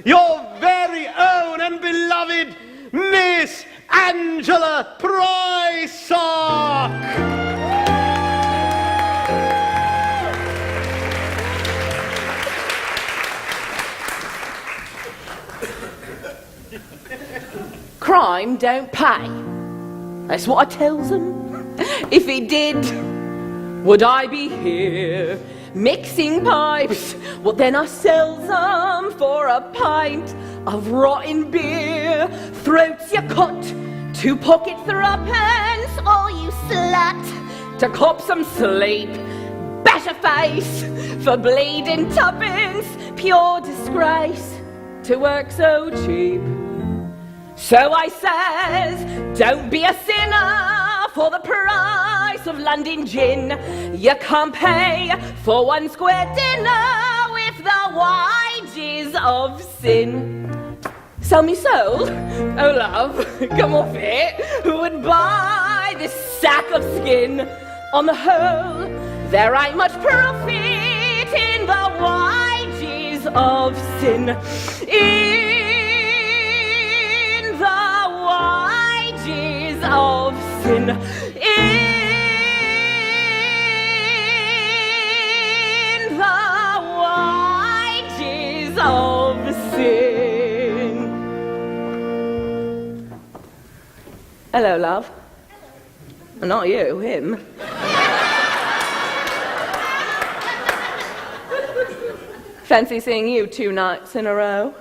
your very own and beloved Miss Angela Prysock. Crime don't pay. That's what I tells them. If it did, would I be here mixing pipes? Well, then I sells them for a pint of rotten beer. Throats you cut, 2 pocket threepence, or you slut to cop some sleep. Bash a face for bleeding tuppence, pure disgrace to work so cheap. So I says, don't be a sinner for the price of London gin. You can't pay for 1 square dinner with the wages of sin. Sell me soul? Oh love, come off it. Who would buy this sack of skin? On the whole, there ain't much profit in the wages of sin. In the wages of sin. In the wages of sin. Hello, love. Not you, him. Fancy seeing you 2 nights in a row.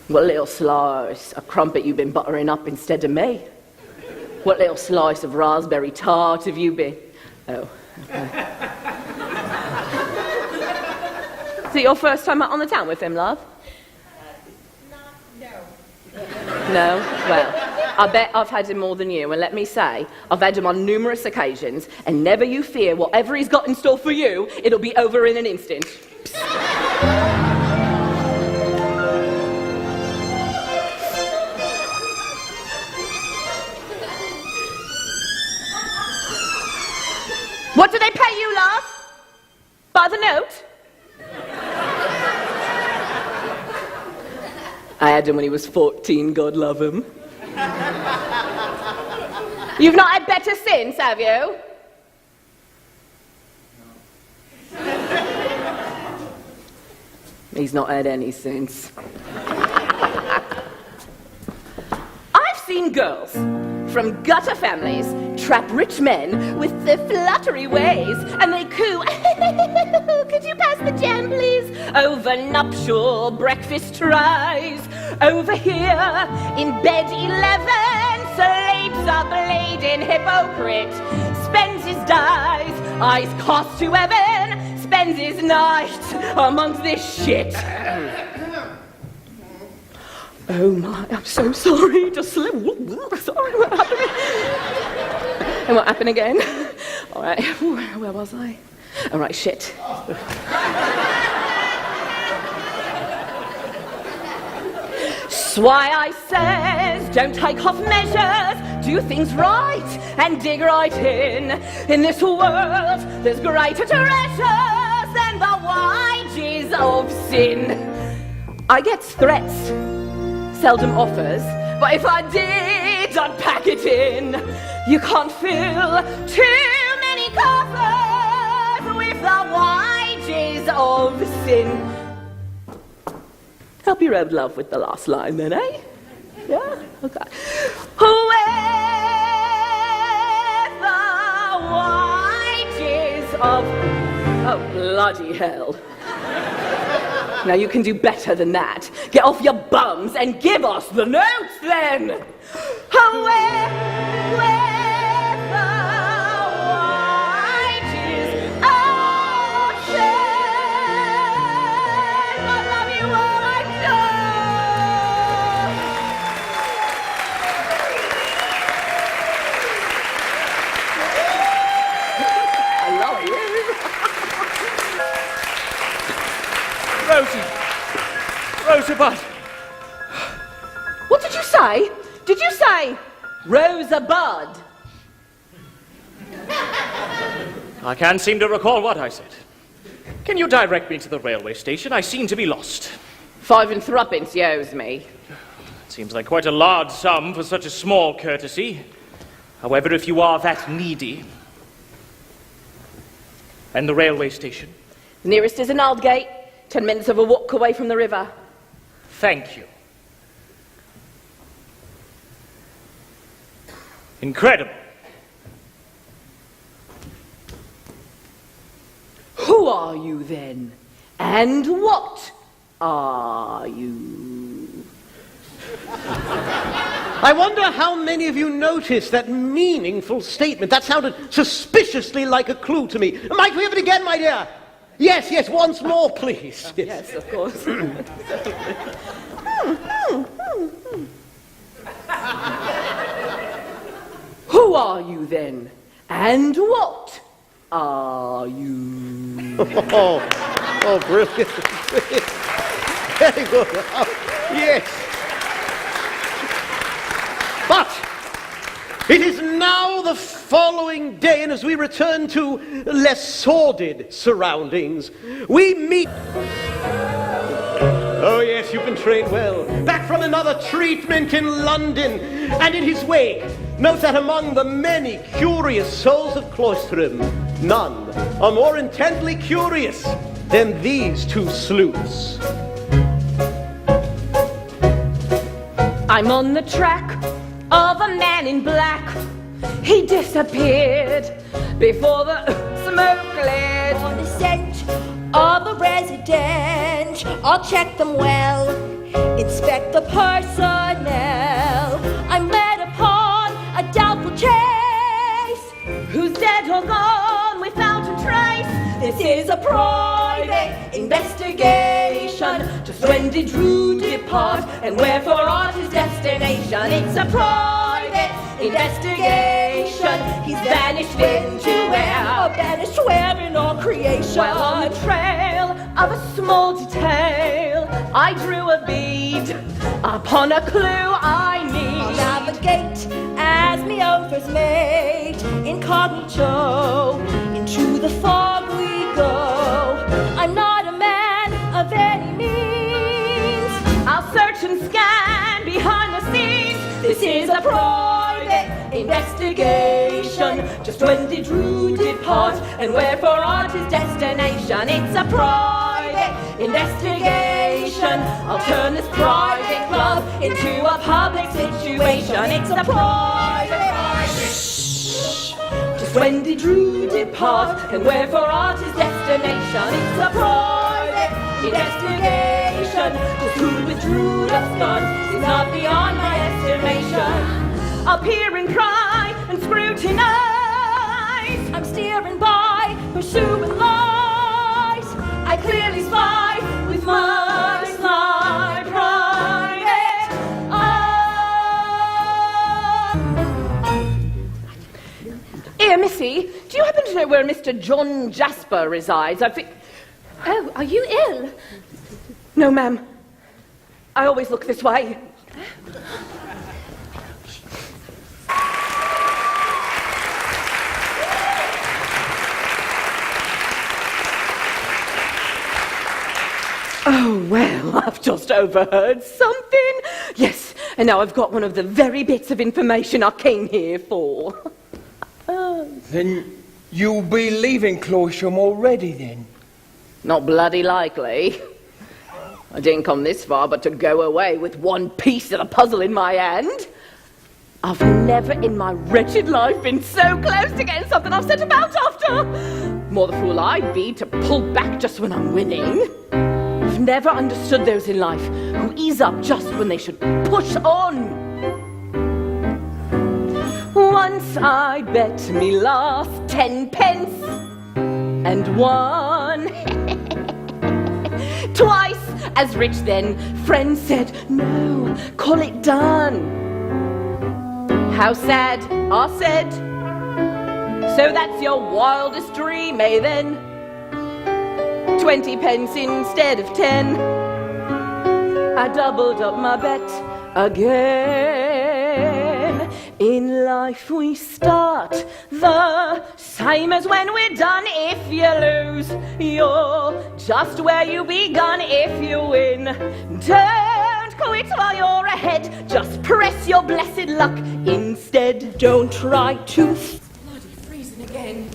What little slice of crumpet you been buttering up instead of me? What little slice of raspberry tart have you been? Oh, okay. Is it your first time out on the town with him, love? No. No? Well, I bet I've had him more than you, and let me say, I've had him on numerous occasions, and never you fear, whatever he's got in store for you, it'll be over in an instant. What do they pay you, love? By the note? I had him when he was 14, God love him. You've not had better since, have you? He's not had any since. I've seen girls from gutter families trap rich men with their fluttery ways, and they coo, could you pass the jam, please? Over nuptial breakfast trays. Over here, in bed 11, sleeps a bleeding hypocrite. Spends his days, eyes cast to heaven, spends his nights amongst this shit. Oh my, I'm so sorry. Just slip. Sorry, what happened? And what happened again? All right, where was I? All right, shit. That's why I says, don't take half measures, do things right and dig right in. In this world, there's greater treasures than the wages of sin. I get threats, seldom offers, but if I did, I'd pack it in. You can't fill too many coffers with the wages of sin. Help your own love with the last line then, eh? Yeah? Okay. With the wages of... Oh, bloody hell. Now you can do better than that. Get off your bums and give us the notes then! With the wages of sin. I love you all I do. I love you. Rosebud. What did you say? Did you say Rosebud? I can't seem to recall what I said. Can you direct me to the railway station? I seem to be lost. 5 and threepence he owes me. Seems like quite a large sum for such a small courtesy. However, if you are that needy... And the railway station? The nearest is in Aldgate, 10 minutes of a walk away from the river. Thank you. Incredible. Who are you then? And what are you? I wonder how many of you noticed that meaningful statement. That sounded suspiciously like a clue to me. Might we have it again, my dear? Yes, yes, once more, please. Yes, of course. Who are you then? And what are you? Oh, brilliant. Very good. Oh, yes. But it is now the following day, and as we return to less sordid surroundings, we meet... Oh yes, you've been trained well. Back from another treatment in London, and in his wake, note that among the many curious souls of Cloisterham, none are more intently curious than these two sleuths. I'm on the track of a man in black. He disappeared before the smoke cleared. On the scent of a resident, I'll check them well, inspect the personnel. I'm led upon a doubtful chase. Who's dead or gone without a trace? This is a private investigation. Just when did Drood depart, and wherefore art his destination? It's a private investigation. He's vanished into where? Banished where in all creation? Well, on the trail of a small detail, I drew a bead upon a clue I I'll need. navigate as me own first mate, incognito, into the fog we go. I'm not a man of any means. I'll search and scan behind the scenes. This is a private investigation. Just when did Drood depart, and wherefore art his destination? It's a private investigation. I'll turn this private club into a public situation. It's a private. Just when did Drood depart, and wherefore art his destination? It's a private investigation. Just who with Drood abscond is not beyond my estimation. I'll peer and pry and scrutinize. I'm steering by, pursuing lies. I clearly spy with my private eye. Here, Missy, do you happen to know where Mr. John Jasper resides? Oh, are you ill? No, ma'am. I always look this way. Oh, well, I've just overheard something. Yes, and now I've got one of the very bits of information I came here for. Then you'll be leaving Cloisterham already, then? Not bloody likely. I didn't come this far but to go away with one piece of the puzzle in my hand. I've never in my wretched life been so close to getting something I've set about after. More the fool I'd be to pull back just when I'm winning. I've never understood those in life who ease up just when they should push on. Once I bet me last 10 pence and won. Twice as rich then, friends said, no, call it done. How sad, I said. So that's your wildest dream, eh then? 20 pence instead of 10. I doubled up my bet again. In life we start the same as when we're done. If you lose, you're just where you begun. If you win, don't quit while you're ahead. Just press your blessed luck instead. Don't try to... Bloody freezing again.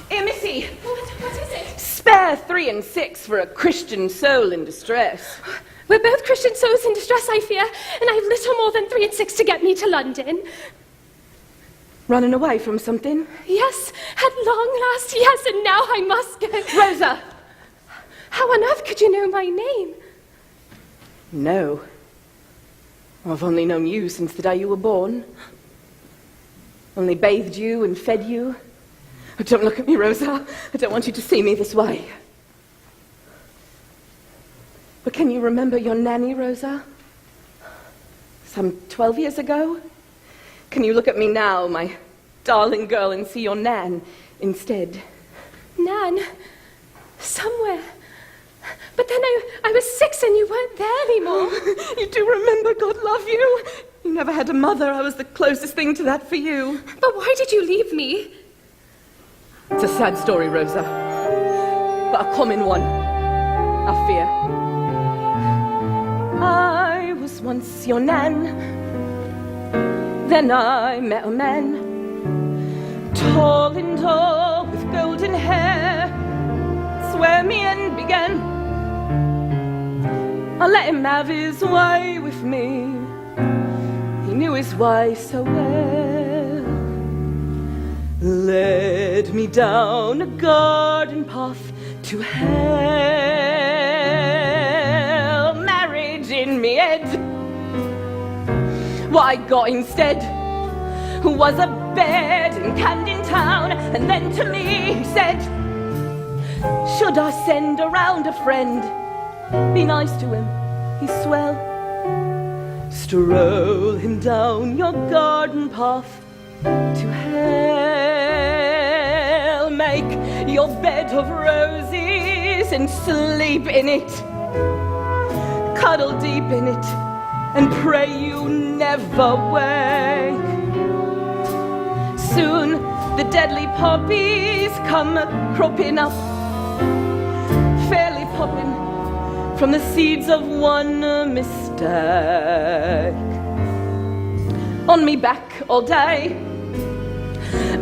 Here, Missy. What is it? Spare 3 and 6 for a Christian soul in distress. We're both Christian souls in distress, I fear, and I've little more than 3 and 6 to get me to London. Running away from something? Yes, at long last, yes, and now I must go. Rosa! How on earth could you know my name? No. I've only known you since the day you were born. Only bathed you and fed you. Oh, don't look at me, Rosa. I don't want you to see me this way. But can you remember your nanny, Rosa? Some 12 years ago? Can you look at me now, my darling girl, and see your Nan instead? Nan? Somewhere. But then I was 6 and you weren't there anymore. You do remember, God love you. You never had a mother. I was the closest thing to that for you. But why did you leave me? It's a sad story, Rosa. But a common one, I fear. I was once your Nan. Then I met a man, tall and tall with golden hair. Swear me and began. I let him have his way with me. He knew his way so well. Led me down a garden path to hell. Marriage in me head. What I got instead was a bed in Camden Town. And then to me he said, should I send around a friend? Be nice to him, he's swell. Stroll him down your garden path to hell. Make your bed of roses and sleep in it. Cuddle deep in it and pray you never wake. Soon the deadly poppies come cropping up, fairly popping from the seeds of one mistake. On me back all day,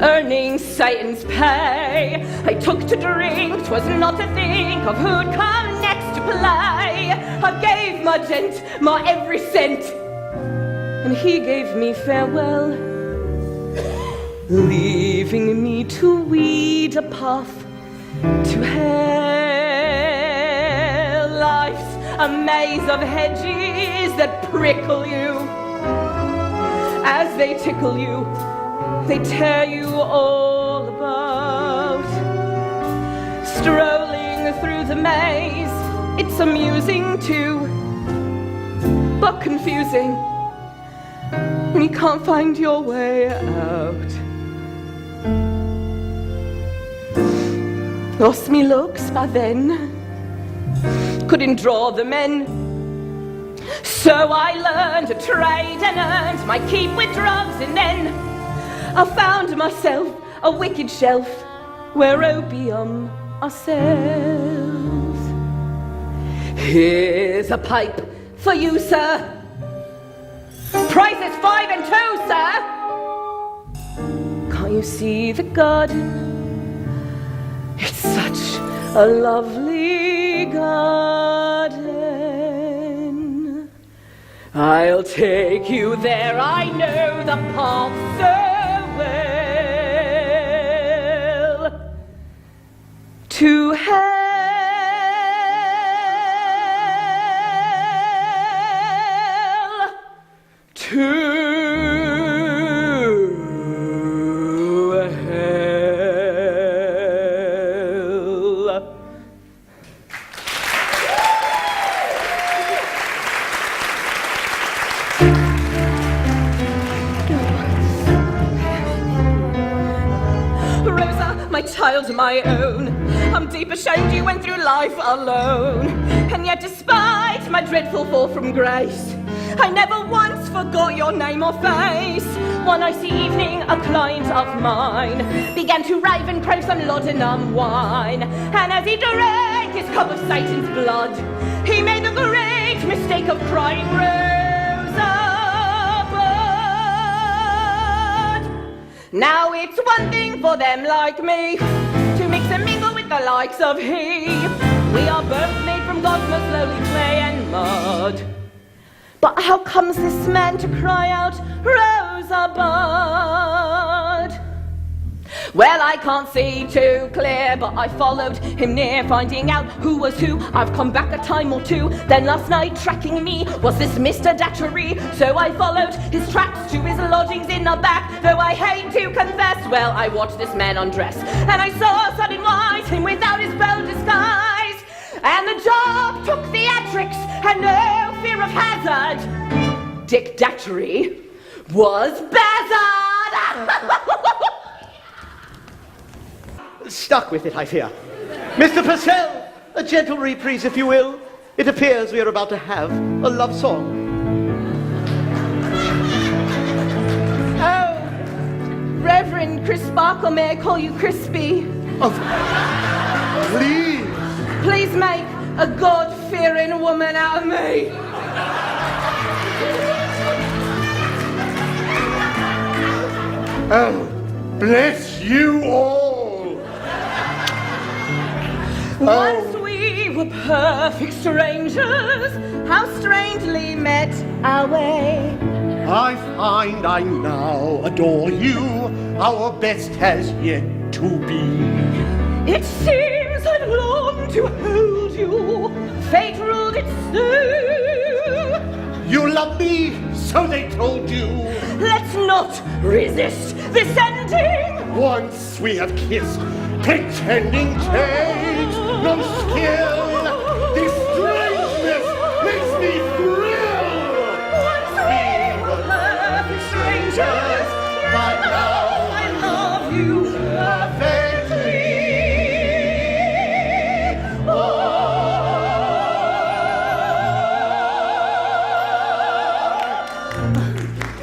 earning Satan's pay. I took to drink, 'twas not to think of who'd come next to play. I gave my gent my every cent, and he gave me farewell, leaving me to weed a path to hell. Life's a maze of hedges that prickle you. As they tickle you, they tear you all about. Strolling through the maze, it's amusing too, but confusing when you can't find your way out. Lost me looks by then, couldn't draw the men. So I learned a trade and earned my keep with drugs, and then I found myself a wicked shelf where opium ourselves. Here's a pipe for you, sir. Price is 5 and 2, sir. Can't you see the garden? It's such a lovely garden. I'll take you there, I know the path so well. To hell. To my child, my own. I'm deep ashamed you went through life alone. And yet despite my dreadful fall from grace, I never once forgot your name or face. One icy evening, a client of mine began to rave and crave some laudanum wine. And as he drank his cup of Satan's blood, he made the great mistake of crying Rosebud. Now it's one thing for them like me to mix and mingle with the likes of he. We are both made from God's most lowly clay and mud. But how comes this man to cry out, Rosebud? Well, I can't see too clear, but I followed him near, finding out who was who. I've come back a time or two, then last night tracking me was this Mr. Datchery. So I followed his tracks to his lodgings in the back, though I hate to confess. Well, I watched this man undress, and I saw sudden wise him without his bold disguise. And the job took theatrics and no fear of hazard. Dick Datchery was Bazzard. Stuck with it, I fear. Mr. Purcell, a gentle reprise, if you will. It appears we are about to have a love song. Oh, Reverend Crisparkle, may I call you Crispy? Oh, please. Please make a God-fearing woman out of me. Oh, bless you all. Once we were perfect strangers, how strangely met our way. I find I now adore you. Our best has yet to be. It seems I've longed to hold you. Fate ruled it so. You love me, so they told you. Let's not resist this ending. Once we have kissed, pretending takes no skill. This strangeness makes me thrill. Once we were perfect strangers.